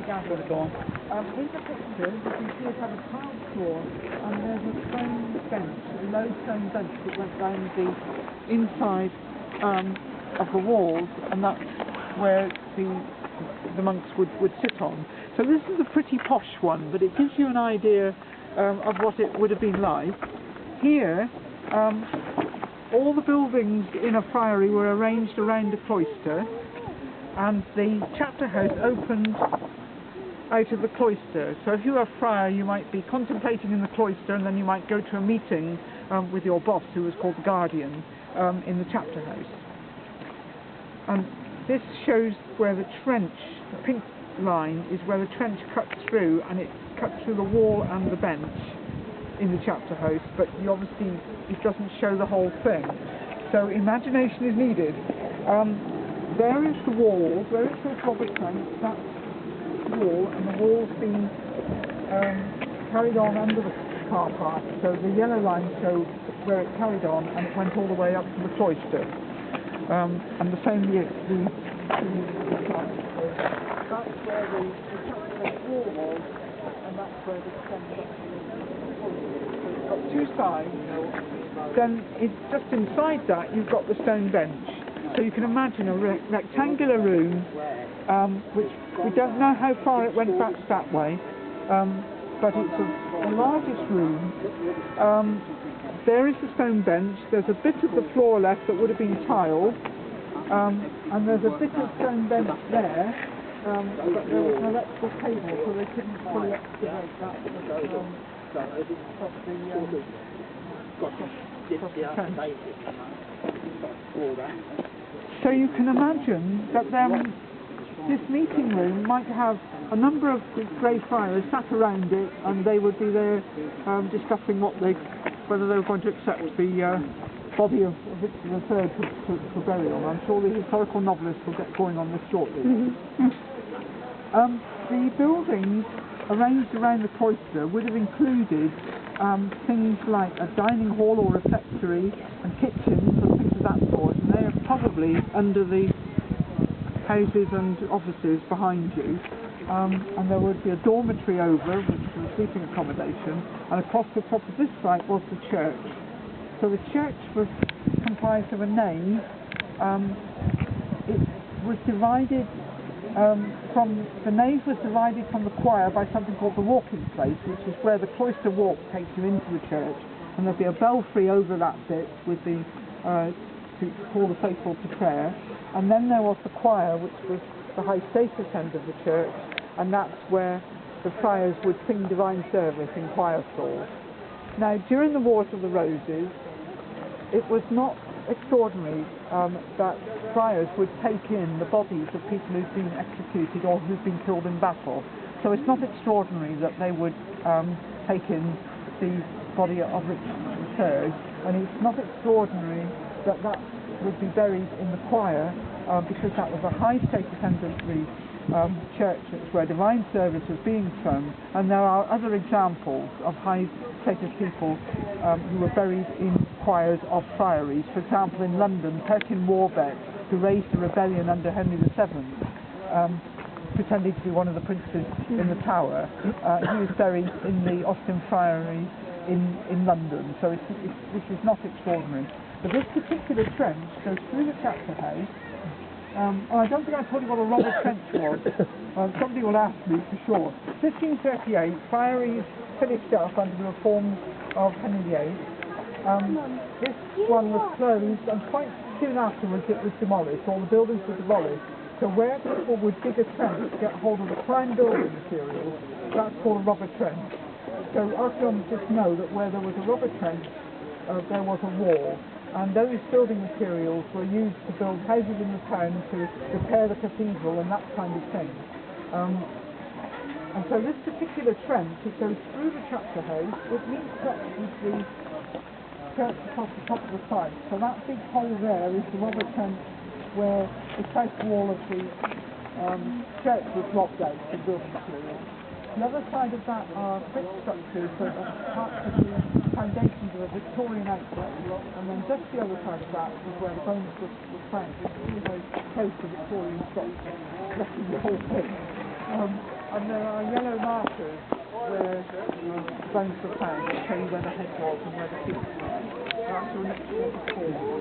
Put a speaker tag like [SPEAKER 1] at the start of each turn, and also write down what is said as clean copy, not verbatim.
[SPEAKER 1] gathering. In the picture, you can see it had a tiled floor, and there's a stone bench, a low stone bench that went down the inside of the walls, and that's where the monks would sit on. So this is a pretty posh one, but it gives you an idea of what it would have been like. Here, all the buildings in a friary were arranged around the cloister, and the chapter house opened out of the cloister. So if you were a friar, you might be contemplating in the cloister, and then you might go to a meeting with your boss, who was called the guardian, in the chapter house. And this shows where the trench, the pink line, is where the trench cuts through, and it cuts through the wall and the bench in the chapter house, but it doesn't show the whole thing. So imagination is needed. There is the wall, where it says Robert Trench, that's the wall, and the wall's been carried on under the car park. So the yellow line shows where it carried on, and it went all the way up to the cloister. And the same the front. That's where the chapter house wall was, and that's where the center. So it's got two sides. Then just inside that you've got the stone bench. So you can imagine a rectangular room, which we don't know how far it went back that way, but it's the largest room. There is the stone bench. There's a bit of the floor left that would have been tiled, and there's a bit of stone bench there, but there was an electrical cable, so they couldn't fully excavate that. So you can imagine that this meeting room might have a number of Greyfriars sat around it, and they would be there discussing whether they were going to accept the body of Victor III for burial. I'm sure the historical novelists will get going on this shortly. The buildings arranged around the cloister would have included things like a dining hall or refectory and kitchens and things of that sort, and they are probably under the houses and offices behind you. And there would be a dormitory over, which was a sleeping accommodation, and across the top of this site was the church. So the church was comprised of a nave. It was divided the nave was divided from the choir by something called the walking place, which is where the cloister walk takes you into the church, and there'd be a belfry over that bit with to call the faithful to prayer. And then there was the choir, which was the high status end of the church, and that's where the friars would sing divine service in choir stalls. Now, during the Wars of the Roses, it was not extraordinary that friars would take in the bodies of people who'd been executed or who'd been killed in battle. So it's not extraordinary that they would take in the body of Richard III, and it's not extraordinary that would be buried in the choir, because that was a high status end of the church where divine service was being sung. And there are other examples of high status people who were buried in choirs of friaries. For example, in London, Perkin Warbeck, who raised a rebellion under Henry VII, pretending to be one of the princes in the Tower, he was buried in the Austin Friary in London. So this is not extraordinary. But this particular trench goes through the chapter house. I don't think I told you what a robber trench was. Somebody will ask me for sure. 1538, friaries finished up under the reforms of Henry VIII. This one was closed, and quite soon afterwards it was demolished. All the buildings were demolished. So where people would dig a trench to get hold of the prime building materials, that's called a robber trench. So archaeologists know that where there was a robber trench, there was a wall. And those building materials were used to build houses in the town, to repair the cathedral and that kind of thing. And so this particular trench, it goes through the chapter house, it meets up with the church across the top of the site. So that big hole there is the robber trench where the south wall of the church was robbed out for building materials. The other side of that are brick structures that are parts of the foundations of a Victorian outlet, and then just the other side of that is where the bones were found. It's really very close to Victorian structure, wrecking the whole thing. And there are yellow markers where the bones were found to tell you where the head was and where the feet were. That's your next waterfall.